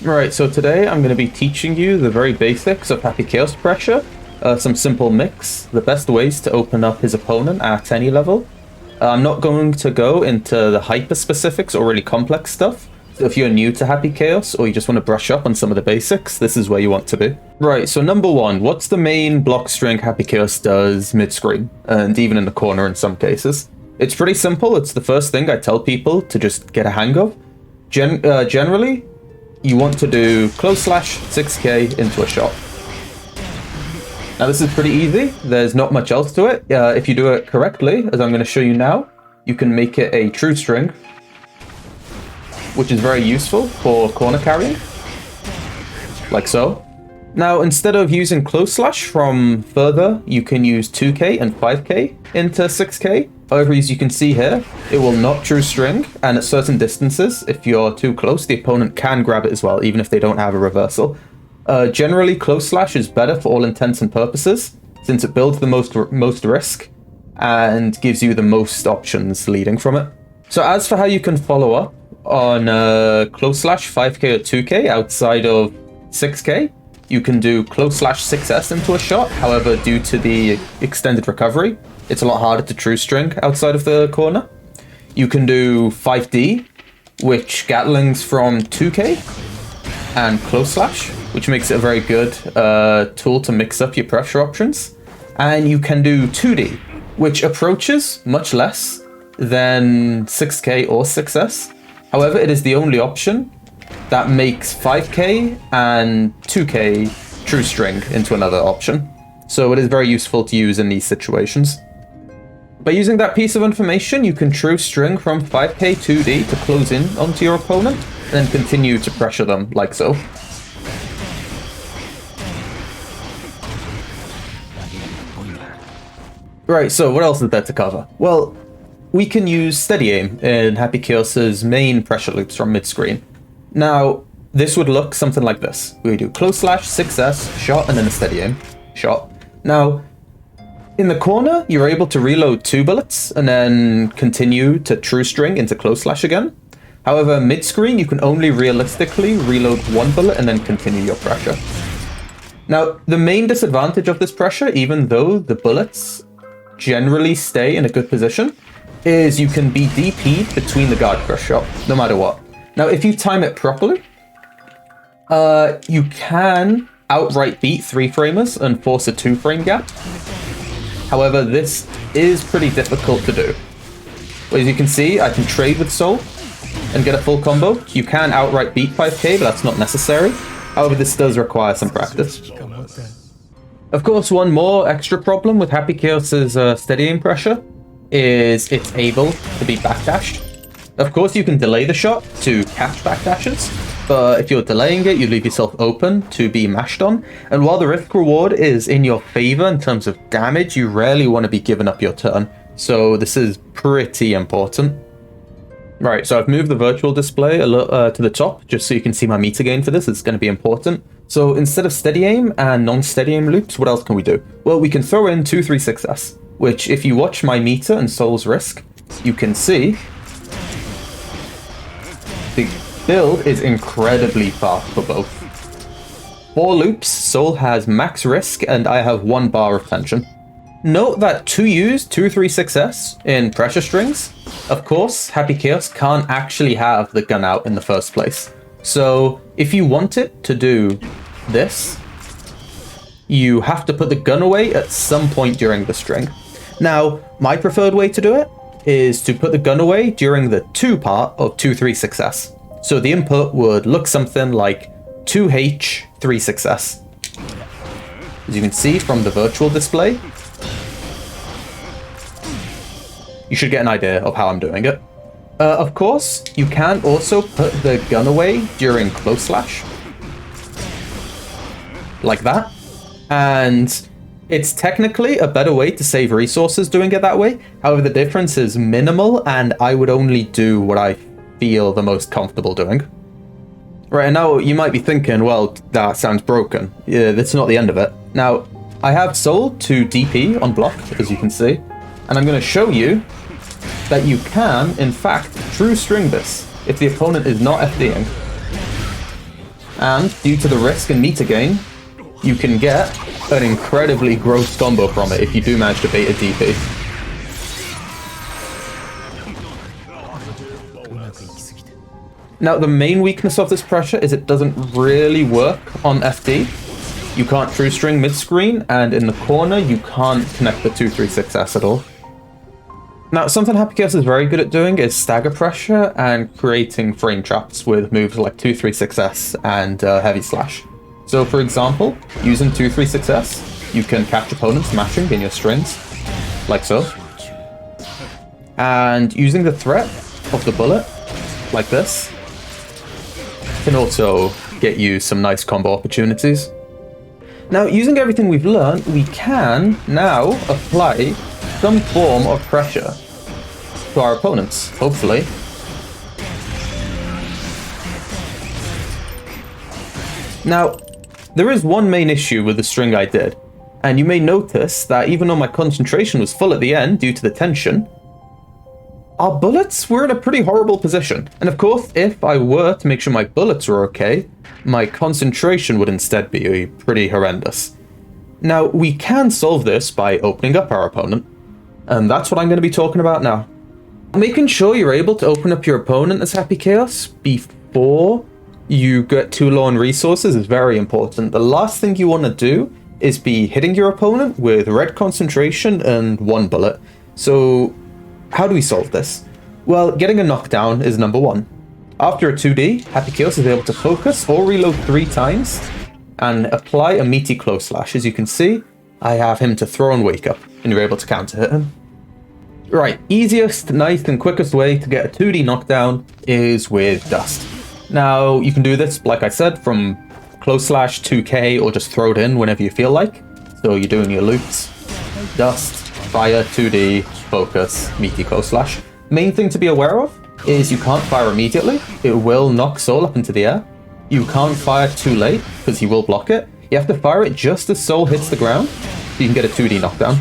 Right, so today I'm going to be teaching you the very basics of Happy Chaos Pressure, some simple mix, the best ways to open up his opponent at any level. I'm not going to go into the hyper specifics or really complex stuff. So if you're new to Happy Chaos or you just want to brush up on some of the basics, this is where you want to be. Right, so number one, what's the main block string Happy Chaos does mid-screen, and even in the corner in some cases? It's pretty simple. It's the first thing I tell people to just get a hang of. Generally, you want to do close slash 6k into a shot. Now this is pretty easy. There's not much else to it. If you do it correctly, as I'm going to show you now, you can make it a true string, which is very useful for corner carrying, like so. Now, instead of using close slash from further, you can use 2k and 5k into 6k. However, as you can see here, it will not true string, and at certain distances, if you're too close, the opponent can grab it as well, even if they don't have a reversal. Generally, close slash is better for all intents and purposes, since it builds the most risk and gives you the most options leading from it. So as for how you can follow up on close slash 5k or 2k outside of 6k, you can do close slash 6s into a shot. However, due to the extended recovery, it's a lot harder to true string outside of the corner. You can do 5D, which Gatlings from 2k, and close slash, which makes it a very good tool to mix up your pressure options. And you can do 2D, which approaches much less than 6k or 6s. However, it is the only option that makes 5k and 2k true string into another option. So it is very useful to use in these situations. By using that piece of information, you can true string from 5k 2D to close in onto your opponent, and then continue to pressure them like so. Right, so what else is there to cover? Well, we can use steady aim in Happy Chaos's main pressure loops from mid-screen. Now, this would look something like this. We do close slash, 6s, shot, and then a steady aim, shot. Now, in the corner, you're able to reload 2 bullets and then continue to true string into close slash again. However, mid-screen, you can only realistically reload 1 bullet and then continue your pressure. Now, the main disadvantage of this pressure, even though the bullets generally stay in a good position, is you can be DP'd between the guard crush shot, no matter what. Now, if you time it properly, you can outright beat 3-framers and force a 2-frame gap. However, this is pretty difficult to do. As you can see, I can trade with Soul and get a full combo. You can outright beat 5k, but that's not necessary. However, this does require some practice. Of course, one more extra problem with Happy Chaos's steady aim pressure is it's able to be backdashed. Of course, you can delay the shot to catch backdashes, but if you're delaying it, you leave yourself open to be mashed on. And while the risk reward is in your favor in terms of damage, you rarely want to be giving up your turn. So this is pretty important. Right, so I've moved the virtual display a little to the top, just so you can see my meter gain for this. It's going to be important. So instead of steady aim and non-steady aim loops, what else can we do? Well, we can throw in 2-3-6s, which if you watch my meter and Soul's risk, you can see the build is incredibly fast for both. 4 loops, Soul has max risk, and I have 1 bar of tension. Note that to use 2-3-6s in pressure strings, of course, Happy Chaos can't actually have the gun out in the first place. So if you want it to do this, you have to put the gun away at some point during the string. Now, my preferred way to do it is to put the gun away during the 2 part of 2-3-6s. So the input would look something like 2H 3-6s. As you can see from the virtual display, you should get an idea of how I'm doing it. Of course, you can also put the gun away during close slash, like that. And it's technically a better way to save resources doing it that way. However, the difference is minimal, and I would only do what I feel the most comfortable doing. Right, and now you might be thinking, well, that sounds broken. Yeah, that's not the end of it. Now, I have Soul to DP on block, as you can see, and I'm going to show you that you can, in fact, true string this if the opponent is not FDing. And due to the risk and meter gain, you can get an incredibly gross combo from it if you do manage to bait a DP. Now, the main weakness of this pressure is it doesn't really work on FD. You can't true string mid-screen, and in the corner, you can't connect the 2-3-6S at all. Now, something Happy Chaos is very good at doing is stagger pressure and creating frame traps with moves like 2-3-6S and heavy slash. So, for example, using 2-3-6S, you can catch opponents mashing in your strings, like so. And using the threat of the bullet, like this, can also get you some nice combo opportunities. Now, using everything we've learned, we can now apply some form of pressure to our opponents, hopefully. Now, there is one main issue with the string I did, and you may notice that even though my concentration was full at the end due to the tension, our bullets were in a pretty horrible position. And of course, if I were to make sure my bullets were okay, my concentration would instead be pretty horrendous. Now, we can solve this by opening up our opponent, and that's what I'm going to be talking about now. Making sure you're able to open up your opponent as Happy Chaos before you get too low on resources is very important. The last thing you want to do is be hitting your opponent with red concentration and one bullet. So, how do we solve this? Well, getting a knockdown is number one. After a 2D, Happy Chaos is able to focus or reload 3 times and apply a meaty close slash. As you can see, I have him to throw and wake up, and you're able to counter hit him. Right, easiest, nice, and quickest way to get a 2D knockdown is with Dust. Now, you can do this, like I said, from close slash, 2K, or just throw it in whenever you feel like. So you're doing your loops, Dust, fire, 2D, focus, meaty close slash. Main thing to be aware of is you can't fire immediately. It will knock Soul up into the air. You can't fire too late, because he will block it. You have to fire it just as Soul hits the ground, so you can get a 2D knockdown.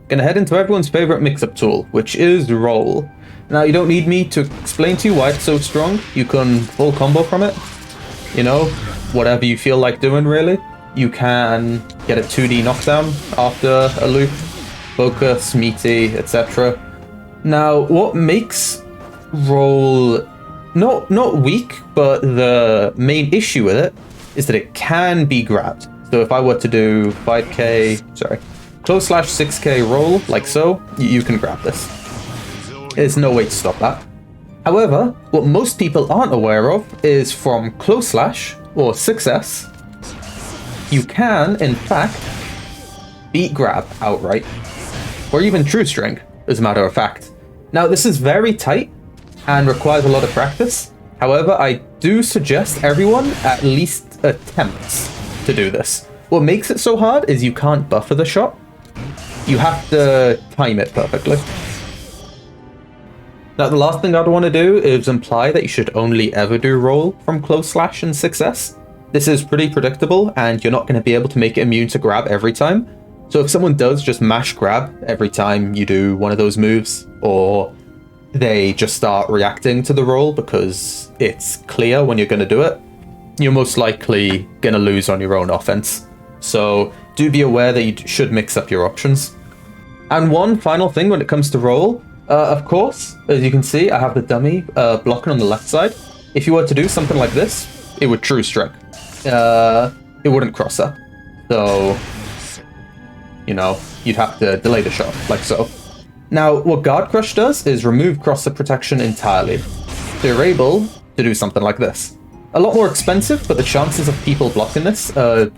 Gonna head into everyone's favorite mix-up tool, which is Roll. Now, you don't need me to explain to you why it's so strong. You can full combo from it. You know, whatever you feel like doing, really. You can get a 2D knockdown after a loop, focus, meaty, etc. Now, what makes Roll not weak, but the main issue with it is that it can be grabbed. So if I were to do 5K, close slash 6K roll, like so, you can grab this. There's no way to stop that. However, what most people aren't aware of is from close slash, or 6S, you can, in fact, beat grab outright. Or even true string, as a matter of fact. Now, this is very tight and requires a lot of practice. However, I do suggest everyone at least attempts to do this. What makes it so hard is you can't buffer the shot. You have to time it perfectly. Now, the last thing I'd want to do is imply that you should only ever do roll from close slash and 6S. This is pretty predictable, and you're not going to be able to make it immune to grab every time. So if someone does just mash grab every time you do one of those moves, or they just start reacting to the roll because it's clear when you're going to do it, you're most likely going to lose on your own offense. So do be aware that you should mix up your options. And one final thing when it comes to roll, of course, as you can see, I have the dummy blocking on the left side. If you were to do something like this, it would true strike. It wouldn't cross up. So, you know, you'd have to delay the shot, like so. Now, what Guard Crush does is remove cross-up protection entirely. So you're able to do something like this. A lot more expensive, but the chances of people blocking this are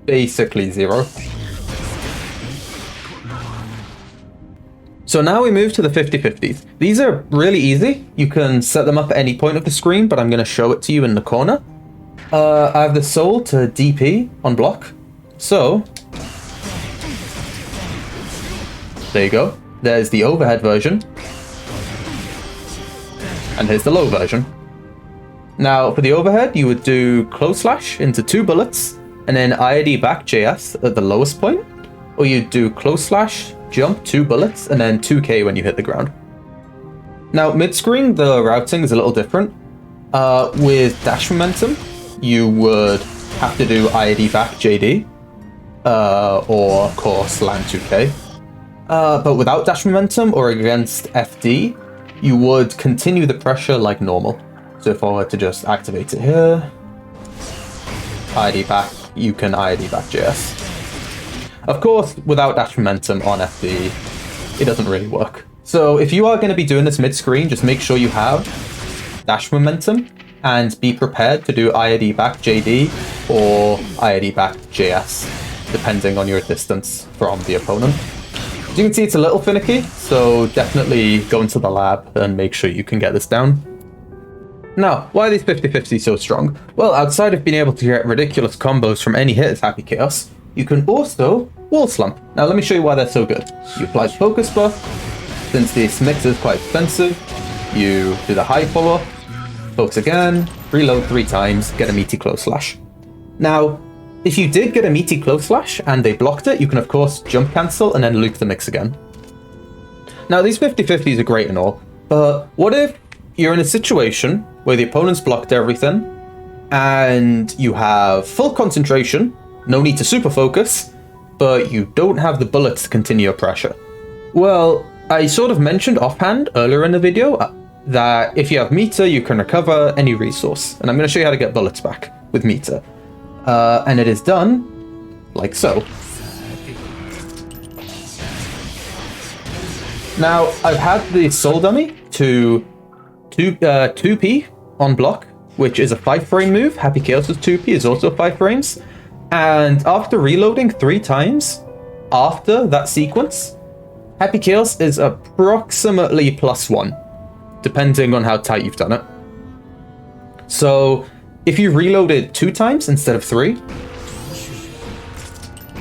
basically 0. So now we move to the 50-50s. These are really easy. You can set them up at any point of the screen, but I'm going to show it to you in the corner. I have the Soul to DP on block. So, there you go. There's the overhead version. And here's the low version. Now, for the overhead, you would do close slash into 2 bullets, and then IID back JS at the lowest point. Or you'd do close slash, jump 2 bullets, and then 2K when you hit the ground. Now, mid-screen, the routing is a little different. With dash momentum, you would have to do IAD back JD, or of course land 2k. But without dash momentum or against FD, you would continue the pressure like normal. So if I were to just activate it here, IAD back, you can IAD back JS. Of course, without dash momentum on FD, it doesn't really work. So if you are going to be doing this mid-screen, just make sure you have dash momentum and be prepared to do IAD back JD or IAD back JS, depending on your distance from the opponent. As you can see, it's a little finicky, so definitely go into the lab and make sure you can get this down. Now, why are these 50-50 so strong? Well, outside of being able to get ridiculous combos from any hit as Happy Chaos, you can also wall slump. Now, let me show you why they're so good. You apply focus buff. Since this mix is quite expensive, you do the high follow-up, focus again, reload 3 times, get a meaty close slash. Now, if you did get a meaty close slash and they blocked it, you can of course jump cancel and then loop the mix again. Now, these 50-50s are great and all, but what if you're in a situation where the opponent's blocked everything and you have full concentration, no need to super focus, but you don't have the bullets to continue your pressure? Well, I sort of mentioned offhand earlier in the video that if you have meter, you can recover any resource. And I'm going to show you how to get bullets back with meter. And it is done like so. Now, I've had the soul dummy to 2p on block, which is a 5-frame move. Happy Chaos' 2p is also 5 frames. And after reloading 3 times after that sequence, Happy Chaos is approximately +1, depending on how tight you've done it. So if you reloaded 2 times instead of 3,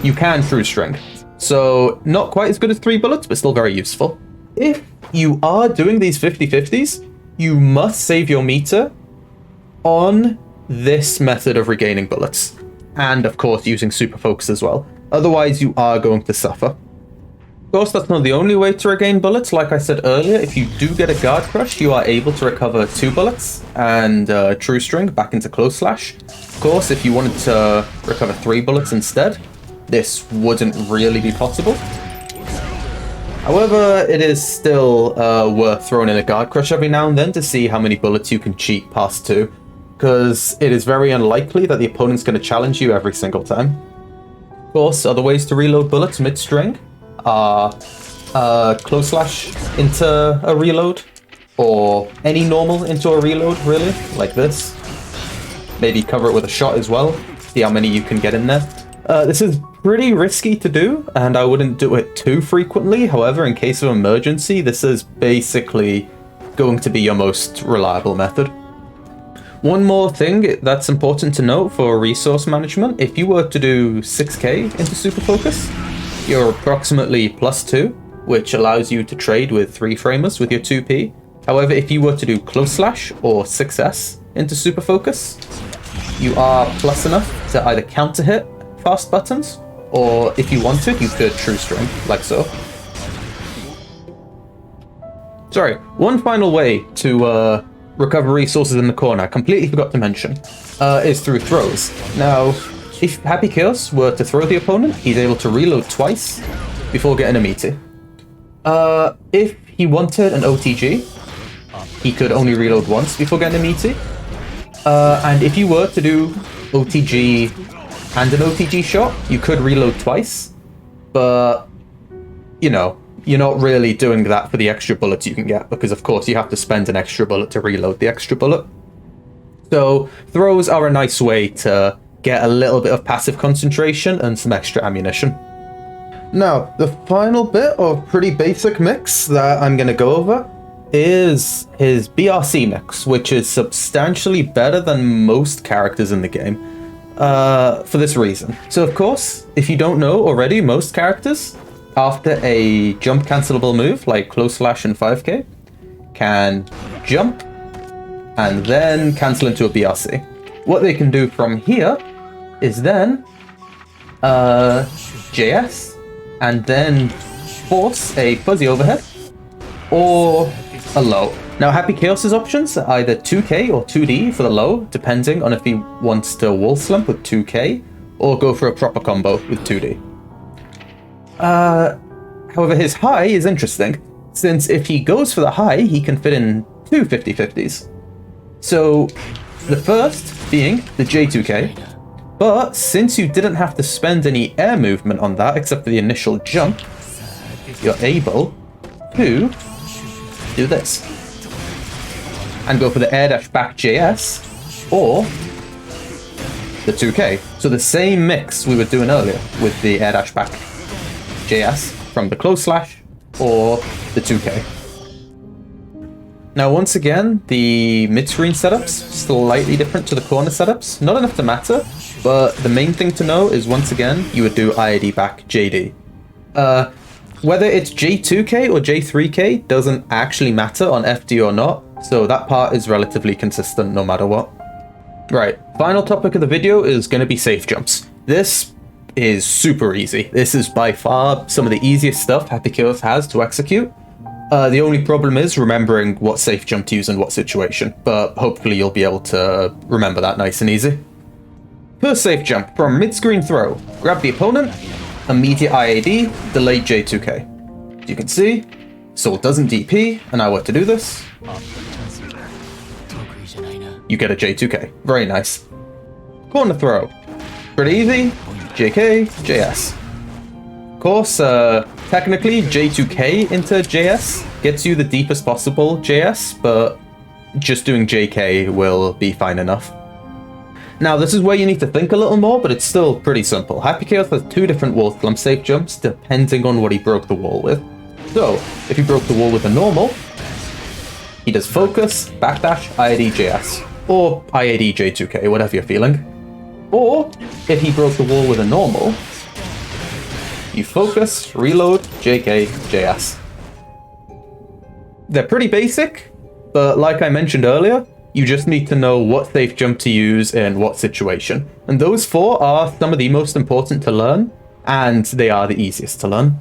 you can true string. So not quite as good as 3 bullets, but still very useful. If you are doing these 50-50s, you must save your meter on this method of regaining bullets. And of course using super focus as well. Otherwise you are going to suffer. Of course, that's not the only way to regain bullets. Like I said earlier, if you do get a guard crush, you are able to recover 2 bullets and true string back into close slash. Of course, if you wanted to recover 3 bullets instead, this wouldn't really be possible. However, it is still worth throwing in a guard crush every now and then to see how many bullets you can cheat past 2, because it is very unlikely that the opponent's going to challenge you every single time. Of course, other ways to reload bullets mid-string are close slash into a reload, or any normal into a reload, really, like this. Maybe cover it with a shot as well, see how many you can get in there. This is pretty risky to do, and I wouldn't do it too frequently. However, in case of emergency, this is basically going to be your most reliable method. One more thing that's important to note for resource management: if you were to do 6k into super focus, you're approximately +2, which allows you to trade with 3 framers with your 2p. However, if you were to do close slash or 6s into super focus, you are plus enough to either counter hit fast buttons, or if you wanted, you could true string, like so. Sorry, one final way to recover resources in the corner, I completely forgot to mention, is through throws. Now, if Happy Chaos were to throw the opponent, he's able to reload twice before getting a meaty. If he wanted an OTG, he could only reload once before getting a meaty. And if you were to do OTG and an OTG shot, you could reload twice. But, you know, you're not really doing that for the extra bullets you can get, because of course you have to spend an extra bullet to reload the extra bullet. So throws are a nice way to get a little bit of passive concentration and some extra ammunition. Now, the final bit of pretty basic mix that I'm going to go over is his BRC mix, which is substantially better than most characters in the game, for this reason. So of course, if you don't know already, most characters, after a jump cancelable move like close slash and 5k, can jump and then cancel into a BRC. What they can do from here is then JS and then force a fuzzy overhead or a low. Now, Happy Chaos's options are either 2k or 2d for the low, depending on if he wants to wall slump with 2k, or go for a proper combo with 2d. However, his high is interesting, since if he goes for the high, he can fit in two 50-50s. So, the first being the J2k, but since you didn't have to spend any air movement on that except for the initial jump, you're able to do this. And go for the air dash back JS, or the 2k. So the same mix we were doing earlier with the air dash back JS from the close slash, or the 2k. Now once again, the mid-screen setups, slightly different to the corner setups. Not enough to matter, but the main thing to know is once again, you would do IAD back JD. Whether it's J2k or J3k doesn't actually matter on FD or not, so that part is relatively consistent no matter what. Right, final topic of the video is going to be Safejumps. This is super easy. This is by far some of the easiest stuff Happy Chaos has to execute. The only problem is remembering what Safejump to use in what situation, but hopefully you'll be able to remember that nice and easy. First Safejump, from mid-screen throw, grab the opponent, immediate IAD, delayed J2k. As you can see, Soul doesn't DP, and I were to do this, you get a J2k. Very nice. Corner throw. Pretty easy. JK, JS. Of course, technically J2k into JS gets you the deepest possible JS, but just doing JK will be fine enough. Now, this is where you need to think a little more, but it's still pretty simple. Happy Chaos has two different wall slump safe jumps, depending on what he broke the wall with. So, if he broke the wall with a normal, he does focus, backdash, IAD, JS. Or IAD, J2k, whatever you're feeling. Or, if he broke the wall with a normal, you focus, reload, JK, JS. They're pretty basic, but like I mentioned earlier, you just need to know what safe jump to use in what situation. And those four are some of the most important to learn, and they are the easiest to learn.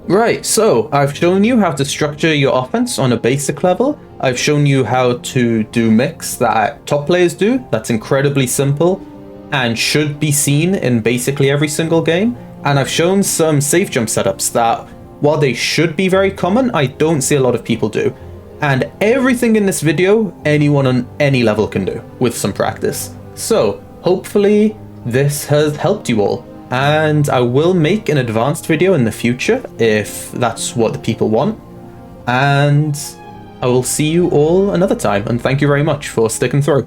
Right, so I've shown you how to structure your offense on a basic level. I've shown you how to do mix that top players do. That's incredibly simple and should be seen in basically every single game. And I've shown some safe jump setups that, while they should be very common, I don't see a lot of people do. And everything in this video, anyone on any level can do with some practice. So hopefully this has helped you all. And I will make an advanced video in the future if that's what the people want. And I will see you all another time, and thank you very much for sticking through.